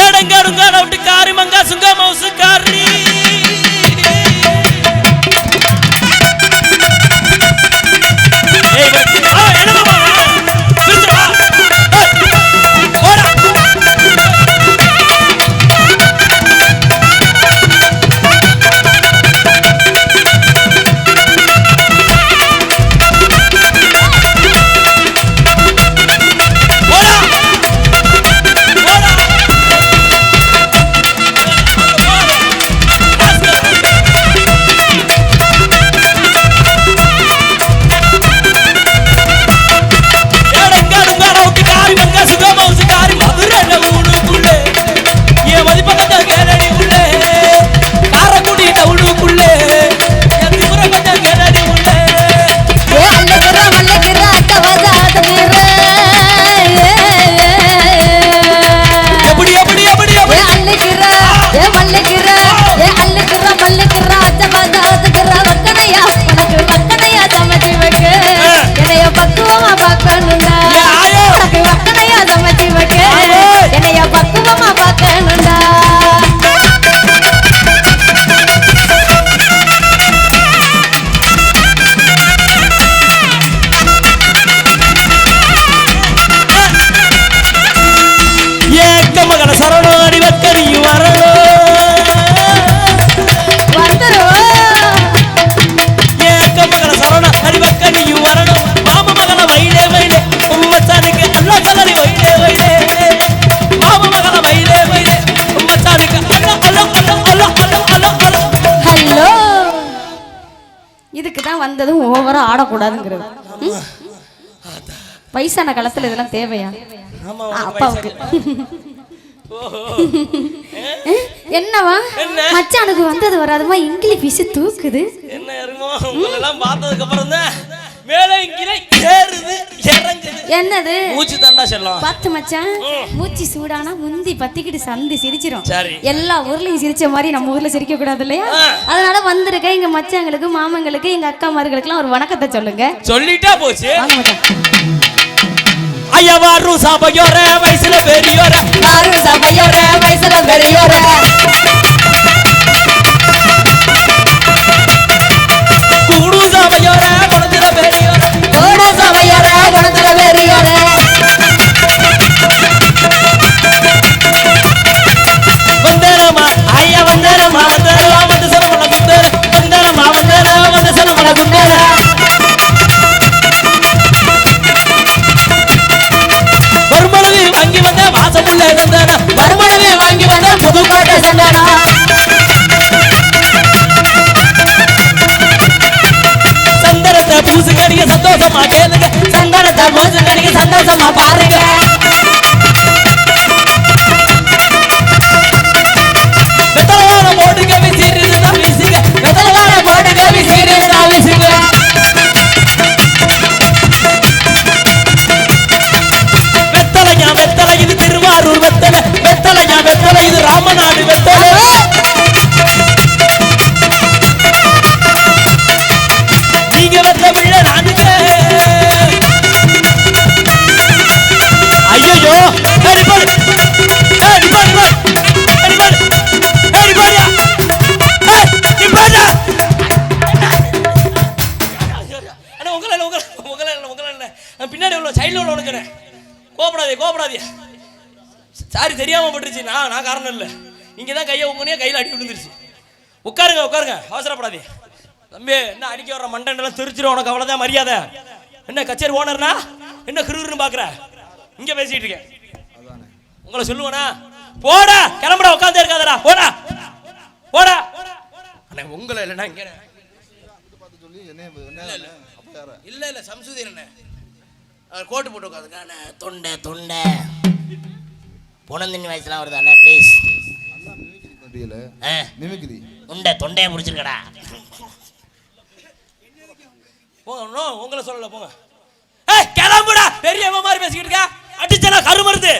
ஏடங்காடுங்க விட்டு காரி மங்கா சுங்கா மவுசு காரி வந்ததும் ஓவரா ஆடக்கூடாதுங்கிறது. வயசான காலத்துல இதெல்லாம் தேவையா? அப்பாவுக்கு என்னவா மச்சானுக்கு வந்தது வராதுமா இங்கிலீஷ் பீஸ் தூக்குது. என்ன இருமோ உங்களெல்லாம் பார்த்ததுக்கு அப்புறம் தான் மேலே கீழே ஏறுது இறங்குது. என்னது மூச்சு தண்டா செல்லம் பார்த்து மச்சான். மூச்சு சூடானா முந்தி பத்திக்கிட்டு சந்தி சிரிச்சிரும். சரி எல்லா ஊர்லயும் சிரிச்ச மாதிரி நம்ம ஊர்ல சிரிக்க கூடாது இல்லையா? அதனால வந்திருக்க எங்க மச்சாங்களுக்கு மாமங்களுக்கு எங்க அக்காமார்களுக்குலாம் ஒரு வணக்கத்தை சொல்லுங்க. சொல்லிட்டா போச்சு. வாங்க மச்சான். ஐயா வாரு சாபையோர வயசுல பெரியோர வாரு சாபையோர வயசுல பெரியோர கூடு சாபையோர குணத்துல பெரியோர கூடு சாபையோர குணத்துல பெரியோர வந்தரமா ஐயா வந்தரமா வந்தரமா வந்து சரமல குந்தர வந்தரமா வந்தரமா வந்து சரமல குந்தர வருமளவே வாங்கி வந்த வாசமுள்ள சந்தன வருமளவே வாங்கி வந்த புதுக்கோட்டை சந்தன சந்தனத்தை பூசுக்கடிய சந்தோஷமா கேளுங்க சந்தனத்தை பூசுக்கடிய சந்தோஷமா பாருங்க வெத்தலவான போட்டு கவி சீரிருந்தா வீசுங்க வெத்தலவான போட்டு கவி சீரிருந்தா வீசுங்க வெத்தலையா வெத்தலை இது திருவாரூர் வெத்தலை வெத்தலையா வெத்தலை இது ராமநாடு வெத்தலை நீங்க வெத்த பிள்ளை நானுங்க ஐயோ அடிபாடு அடிபாடு அடிபாடு அடிபாடியா அடிபாடா அண்ணா உங்களை பின்னாடி உள்ள சைடில் உள்ள உனக்கு கோபப்படாதே சாரி தெரியாம பட்டுருச்சு. நான் காரணம் இல்லை. நீங்க தான் கையை உங்கனே கையில் அடி விழுந்துருச்சு. உட்காருங்க அவசரப்படாதே தம்பி. என்ன அடிக்க வர மண்டெல்லாம் தெரிச்சிடும் உனக்கு அவ்வளோதான் மரியாதை. என்ன கச்சேரி ஓனர்னா என்ன கிருன்னு பார்க்குற இங்கே பேசிட்டு இருக்கேன். உங்களை சொல்லுவேனா போடா கிளம்புடா உட்காந்தே இருக்காதடா போடா அண்ணா உங்களை இல்லைண்ணா இங்கே இல்லை சம்சுதீர் அண்ணே அவர் கோட்டு போட்டு உட்காந்துங்க. தொண்டை பொணந்தின் வயசுலாம் வருது அண்ணா ப்ளீஸ். தொண்டையை முடிச்சிருக்கடா போங்க. உங்களை சொல்லல போங்க. கிளம்புடா பெரிய மாதிரி பேசிக்கிட்டு இருக்க. அடிச்சனா கருமருது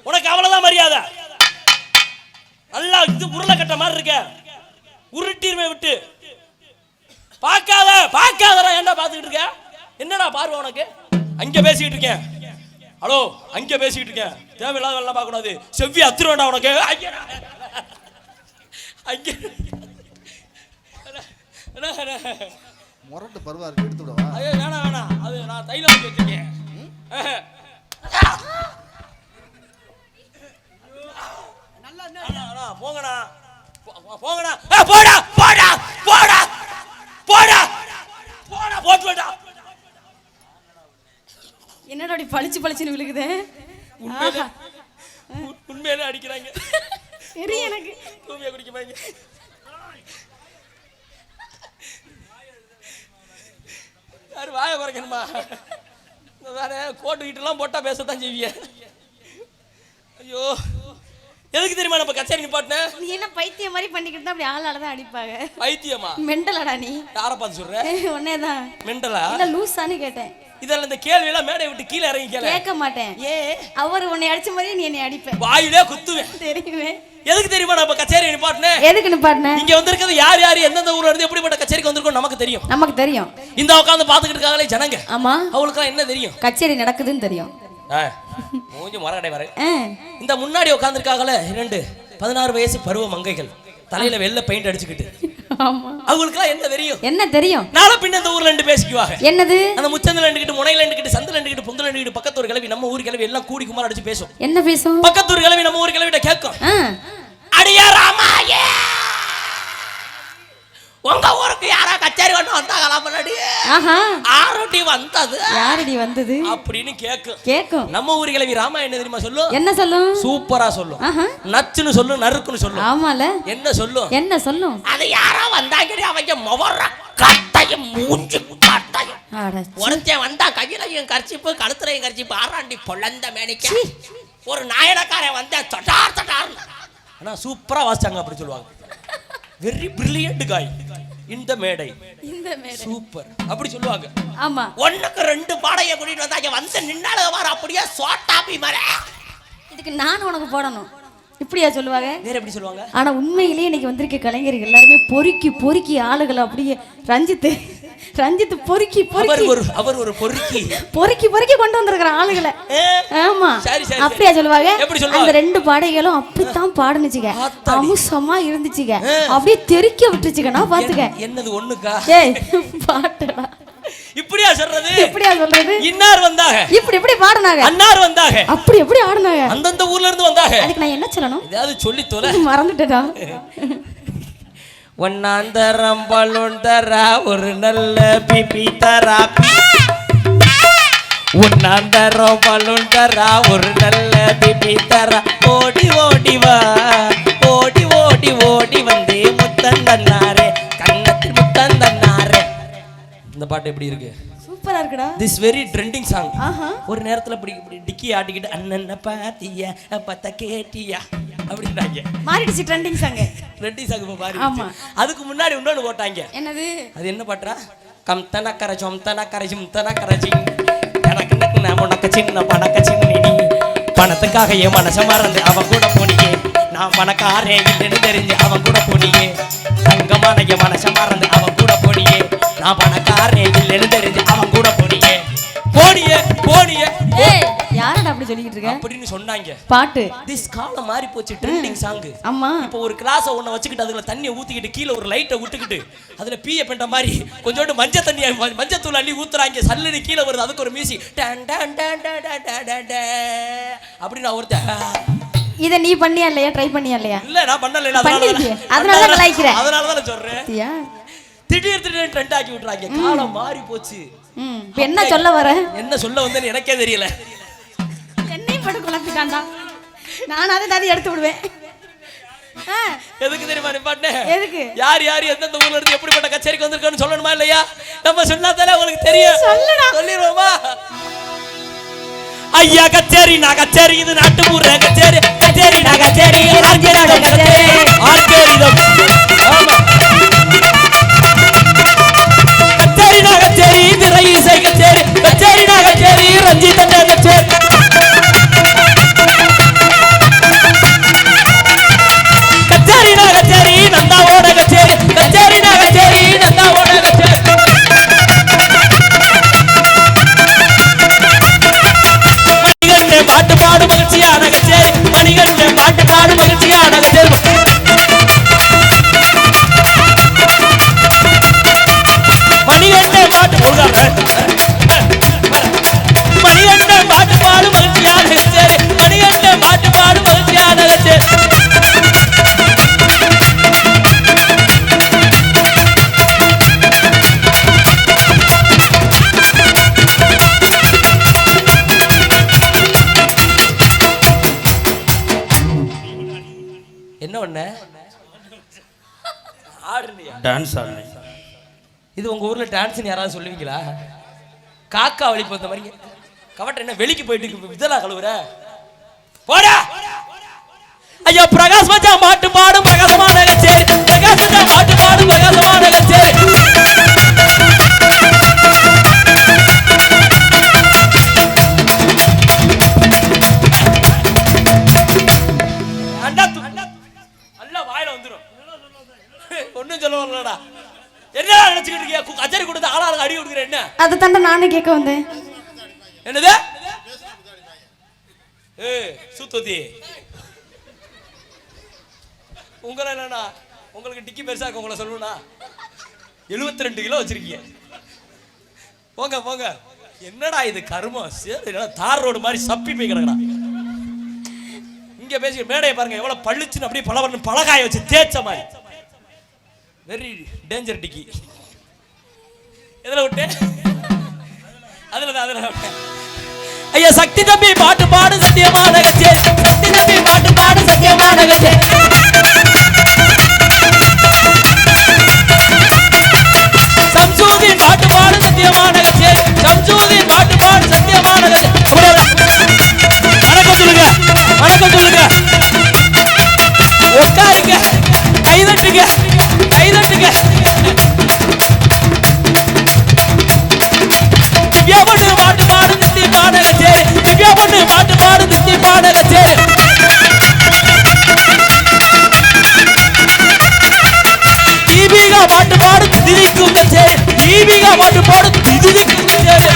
உனக்கு அவ்வளவுதான் மரியாதை. நல்லா இது உருளை கட்ட மாதிரி இருக்க உருட்டிருமே விட்டு பார்க்காதடா. ஏன்டா பார்த்துக்கிட்டு இருக்க? என்னடா பார்வை உனக்கு? அங்க பேசிக்கிட்டு இருக்கேன். ஹலோ, அங்க பேசிக்கிட்டு இருக்கேன். தேவையில்லாத வேலை பார்க்க கூடாது. செவ்வி அத்துருவேண்டா உனக்கு. அங்க முரட்டு பருவா இருக்கு, எடுத்து விடவா? ஐயோ வேணாம் வேணாம், அது நான் தைலம் வச்சு வச்சிருக்கேன். போங்கண்ணா போங்கண்ணா, போடா போடா போடா போடா போடா போட்டுடா. என்னடா அப்படி பளிச்சு பளிச்சுன்னு விழுகுது? உண்மையிலே அடிக்கிறாங்க. தெரியும் எனக்கு. தூமியா குடிக்குமாங்க. யாரு வாய குறைக்கணுமா? வேற கோட்டு கிட்டலாம் போட்டா பேசத்தான் செய்விய. ஐயோ, எதுக்கு தெரியுமா நம்ம கச்சேரி நிப்பாட்டின? நீ என்ன பைத்தியம் மாதிரி பண்ணிக்கிட்டு அப்படி ஆளால தான் அடிப்பாங்க. பைத்தியமா? மெண்டலடா நீ. யாரை பார்த்து சொல்ற? உன்னேதான். மெண்டலா இல்ல லூசான்னு கேட்டேன். இதெல்லாம் இந்த கேள்வி எல்லாம் மேடை விட்டு கீழே இறங்கி கேட்க மாட்டேன். அவர் உன்னை அடிச்ச மாதிரி நீ என்னை அடிப்ப. வாயிலே குத்துவேன். தெரியுமே. எதுக்கு தெரியுமா நம்ம கச்சேரி நிப்பாட்டின? எதுக்கு நிப்பாட்டின? இங்க வந்திருக்கிறது யார் யார் எந்தெந்த ஊர்ல இருந்து எப்படிப்பட்ட கச்சேரிக்கு வந்திருக்கோம் நமக்கு தெரியும். நமக்கு தெரியும். இந்த உட்கார்ந்து பாத்துக்கிட்டு இருக்காங்களே ஜனங்க. ஆமா. அவங்களுக்கு என்ன தெரியும்? கச்சேரி நடக்குதுன்னு தெரியும். மூஞ்சி மரகடை வர. இந்த முன்னாடி உட்கார்ந்து இருக்காங்களே 16 வயசு பருவ மங்கைகள், தலையில வெள்ளை பெயிண்ட் அடிச்சுக்கிட்டு. ஆமா. அவங்களுக்கு என்ன தெரியும்? என்ன தெரியும்? நாளை பின்ன இந்த ஊர்ல ரெண்டு பேசிக்குவாங்க. என்னது? அந்த முச்சந்தில ரெண்டுக்கிட்டு, முனையில ரெண்டுக்கிட்டு, சந்தில ரெண்டுக்கிட்டு, பொங்கல் ரெண்டுக்கிட்டு, பக்கத்து ஒரு கிளவி நம்ம ஊர் கிளவி எல்லாம் கூடி குமார் அடிச்சு பேசும். என்ன பேசும்? பக்கத்து ஒரு கிளவி நம்ம ஊர் கிளவிட்ட கேட்கும். அடியா ராமாயே, உங்க ஊருக்கு யாரா கச்சேரி கொண்டு வந்தாங்களா? முன்னாடி ஆரோட்டி வந்தது. யாரடி வந்தது அப்படின்னு கேட்கும். நம்ம ஊர் கிளவி ராமா என்ன தெரியுமா சொல்லும்? என்ன சொல்லும்? சூப்பரா சொல்லும். நச்சுன்னு சொல்லும், நறுக்குன்னு சொல்லும். ஆமால. என்ன சொல்லும்? என்ன சொல்லும்? அது யாரா வந்தாங்க, அவங்க மொவர கட்டையும் மூஞ்சி கட்டையும். ஒருத்தன் வந்தா கையிலையும் கர்ச்சிப்பு, கழுத்துலையும் கர்ச்சிப்பு, ஆராண்டி பொழந்த மேனிக்க ஒரு நாயனக்காரன் வந்தா தொட்டார் தொட்டார். ஆனா சூப்பரா வாசிச்சாங்க அப்படி சொல்லுவாங்க. வெரி பிரில்லியன்ட் காய் இந்த மேடை, இந்த மேடை சூப்பர் அப்படி சொல்லுவாங்க. ஆமா. ஒண்ணுக்கு 2 பாடையை கூட்டிட்டு வந்தாங்க, வந்து நின்னால வார அப்படியே சோட்டாப்பி மர. இதுக்கு நான் உனக்கு போடணும் இப்படியா சொல்லுவாங்க? வேற எப்படி சொல்லுவாங்க? ஆனா உண்மையிலேயே இன்னைக்கு வந்திருக்க கலைஞர்கள் எல்லாருமே பொறுக்கி பொறுக்கி ஆளுகளை அப்படியே ரஞ்சித் பொறுக்கி பொறுக்கி அவர் ஒரு பொறுக்கி பொறுக்கி பொறுக்கி கொண்டு வந்திருக்கிற ஆளுகளை. ஆமா. அப்படியா சொல்லுவாங்க? அந்த 2 பாடைகளும் அப்படித்தான் பாடுனுச்சுங்க. அமுசமா இருந்துச்சுங்க. அப்படியே தெறிக்க விட்டுச்சுங்க. நான் பாத்துக்க. என்னது ஒண்ணுக்கா? ஏய் பாட்டடா. இப்படியா சொல்றது? இப்படியா சொல்றது? இன்னார் வந்தாங்க, இப்படி பாடுனாங்க. அன்னார் வந்தாங்க, அப்படி ஆடுனாங்க. அந்தந்த ஊர்ல இருந்து வந்தாங்க. அதுக்கு நான் என்ன சொல்லணும்? ஏதாவது சொல்லி தொலை. மறந்துட்டடா. ஒன்னாந்தரம் பலூன் தரா, ஒரு நல்ல பிபி தரா. ஒன்னாந்தரம் பலூன் தரா, ஒரு நல்ல பிபி தரா. ஓடி ஓடி வா, ஓடி ஓடி ஓடி வந்து முத்தந்தன்னாரே, கண்ணத்தில் முத்தந்தன்னாரே. இந்த பாட்டு எப்படி இருக்கு? சூப்பரா இருக்குடா. This very trending song. ஒரு நேரத்துல இப்படி டிக்கி ஆட்டிக்கிட்டு அண்ணன் பாத்தியா பத்த கேட்டியா அப்படின்றாங்க. மாறிடுச்சு ட்ரெண்டிங் சாங். ட்ரெண்டிங் சாங் மாறி. ஆமா. அதுக்கு முன்னாடி இன்னொன்னு போட்டாங்க. என்னது? அது என்ன பாட்டுறா? கம் தனக்கர ஜம் தனக்கர ஜம் தனக்கர ஜிங் எனக்கு நான் உனக்கு சின்ன பணக்க சின்னி, பணத்துக்காக என் மனச மறந்து அவன் கூட போனியே, நான் பணக்காரே இல்லைன்னு தெரிஞ்சு அவன் கூட போனியே, தங்கமான என் மனச மறந்து அவன் கூட போனியே, நான் பணக்காரே இல்லைன்னு தெரிஞ்சு அவன் கூட போனியே போனியே போனியே. யாரடா அப்படி சொல்லிட்டு இருக்க அப்படின்னு சொன்னாங்க. பாட்டு திஸ் காலம் மாறி போச்சு, ட்ரெண்டிங் சாங். ஆமா. இப்போ ஒரு கிளாஸ ஒண்ண வச்சுக்கிட்டு அதுல தண்ணியை ஊத்திக்கிட்டு கீழ ஒரு லைட்டை விட்டுக்கிட்டு அதுல பீய பெண்ட மாதிரி கொஞ்சோண்டு மஞ்சத்தூள் அள்ளி ஊத்துறாங்க. சல்லுன்னு கீழே வருது, அதுக்கு ஒரு மியூசிக் அப்படின்னு ஒருத்தன். இத நீ பண்ணியா இல்லையா? ட்ரை பண்ணியா இல்லையா? இல்ல நான் பண்ணல. அதனால தான் லைக்கிறேன். அதனால தான் சொல்றேன். திடீர் ட்ரெண்ட் ஆக்கி விட்டுறாங்க. காலம் மாறி போச்சு. என்ன சொல்ல வர? என்ன சொல்ல வந்தேன்னு எனக்கே தெரியல. என்னையும் படு குழப்பிட்டான்டா. நான் அதை எடுத்து விடுவேன். எதுக்கு தெரியுமா நிப்பாட்டே? எதுக்கு? யார் யார் எந்தெந்த ஊர்ல இருந்து எப்படிப்பட்ட கச்சேரிக்கு வந்திருக்கான்னு சொல்லணுமா இல்லையா? நம்ம சொன்னாதானே உங்களுக்கு தெரியும். சொல்லிடுவோமா? ஐயா கச்சேரி நான் கச்சேரி, இது நாட்டுப்புற கச்சேரி. கச்சேரி நான் கச்சேரி, கச்சேரி நான் கச்சேரி, திரை இசை கச்சேரி. கச்சேரி நான் கச்சேரி, ரஞ்சித் கச்சேரி. கச்சேரி நான் கச்சேரி, நந்தாவோட கச்சேரி. கச்சேரி நான் கச்சேரி, நந்தாவோட கச்சேரி. மணிகண்ட பாட்டு பாடு மகிழ்ச்சியான கச்சேரி மணிகண்ட பாட்டு பாடு மகிழ்ச்சியான கச்சேரி என்ன பண்ண டான்ஸ் ஆடுனேன். இது உங்க ஊர்ல டான்ஸ்னு யாராவது சொல்லுவீங்களா? காக்கா வழி போத்த மாதிரி கவட்ட என்ன வெளிக்கு போயிட்டு இதெல்லாம் கழுவுற போடா. ஐயா பிரகாஷ் மச்சான் பாட்டு பாடும் பிரகாசமான கச்சேரி பிரகாஷ் மச்சான் பாட்டு பாடும் பிரகாசமான கச்சேரி நல்லா வாயில வந்துடும் ஒன்னும் சொல்ல வரலடா. என்ன நினைச்சுக்கிட்டு இருக்கியா? கச்சேரி கொடுத்து ஆளாளுக்கு அடி கொடுக்குற என்ன? அதை தாண்டா நானும் கேட்க வந்தேன். என்னது? சூத்தோதி உங்களை என்னன்னா உங்களுக்கு டிக்கி பெருசா இருக்கு. உங்களை சொல்லணும்னா 72 கிலோ வச்சிருக்கீங்க. போங்க போங்க. என்னடா இது கருமம்? சரி தார் ரோடு மாதிரி சப்பி போய் கிடக்குறா. இங்க பேசி மேடையை பாருங்க எவ்வளவு பள்ளிச்சுன்னு அப்படியே பலவரன்னு பலகாய வச்சு தேய்ச்ச மாதிரி. வெரி டேஞ்சர் டிக்கி. எதுல விட்டேன்? அதுல ஐயா சக்தி தம்பி பாட்டு பாடு சத்தியமான கச்சேரி சக்தி தம்பி பாட்டு பாடு சத்தியமான கச்சேரி சம்சூதின் பாட்டு பாடு சத்தியமான கச்சேரி சம்சூதின் பாட்டு பாடு சத்தியமான கச்சேரி. வணக்கம் சொல்லுங்க வணக்கம் சொல்லுங்க. உட்காருங்க கைதட்டுங்க கைதட்டுங்க. திவ்யா பொண்ணு பாட்டு பாடு தித்தி பாட கச்சேரி திவ்யா பொண்ணு பாட்டு பாடு தித்தி பாட கச்சேரி தீபிகா பாட்டு பாடு திதிக்கும் கச்சேரி தீபிகா பாட்டு பாடு திதிக்கும் கச்சேரி.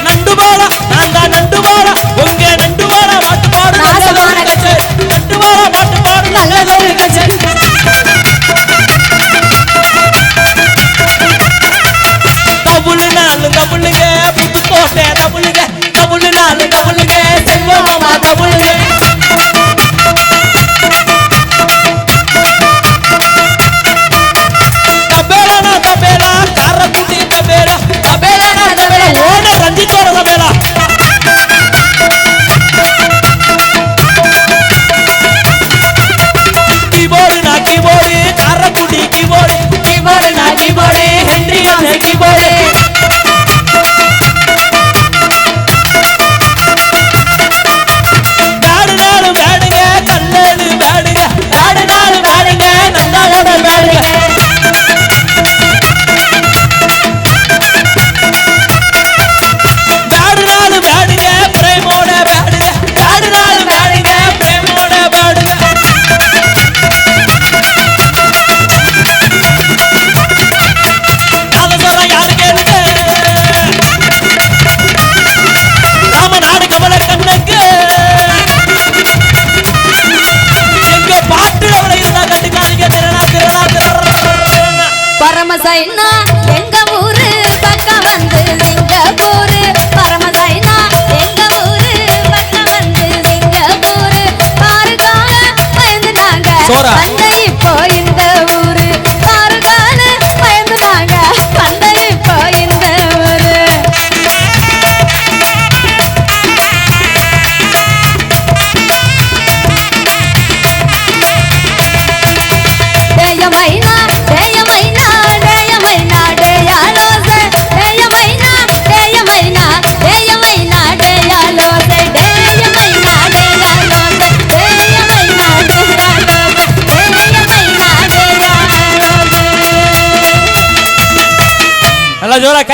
நண்டு பாலா நான் தான் நண்டு பாலா உங்க நண்டு பாலா பாட்டு பாடு நல்லதொரு கச்சேரி நண்டு பாலா பாட்டு பாடு நல்லதொரு கச்சேரி. டபுள் நாலு டபுளுங்க புதுக்கோட்டை டபுளுங்க டபுள் நாலு டபுளுங்க செல்வமாமா டபுளுங்க. தபேலா தபேலா காரக்குட்டி தபேலா தபேலா தபேலா ஓட ரஞ்சித்தோட தபேலா. கீபோர்டு நான் கீபோர்டு காரக்குட்டி கீபோர்டு கீபோர்டு நான் கீபோர்டு ஹென்ரியா கீபோர்டு. நாடு நாடு பேடுங்க கல்லடு பேடுங்க நாடு நாடு பேடுங்க நந்தாவோட பேடுங்க. நாடு நாடு பேடுங்க பிரேமோட பேடுங்க நாடு நாடு பேடுங்க பிரேமோட பேடுங்க. நாதஸ்வர யாரு கேளுங்க ராமநாடு கமல கண்ணங்க எங்க பாட்டு அவளை இருந்தா கட்டுக்காதீங்க திரளா திரளா திரளா. பரமசைனா எங்க ஊரு பக்கம் வந்து சிங்கப்பூரு பரமசைனா எங்க ஊரு பக்கம் வந்து சிங்கப்பூரு பாருக்கால பயந்து நாங்க சோறா. வந்த இப்போ இந்த ஊரு பாருக்கால பயந்து நாங்க வந்த இப்போ இந்த ஊரு. தேயமைனா தேயமைனா தேயமைனா தேயாலோசே தேயமைனா தேயமைனா தேயமைனா தேயாலோசே தேயமைனா தேயாலோசே தேயமைனா தேயாலோசே தேயமைனா தேயாலோசே. நல்லா ஜோரா கை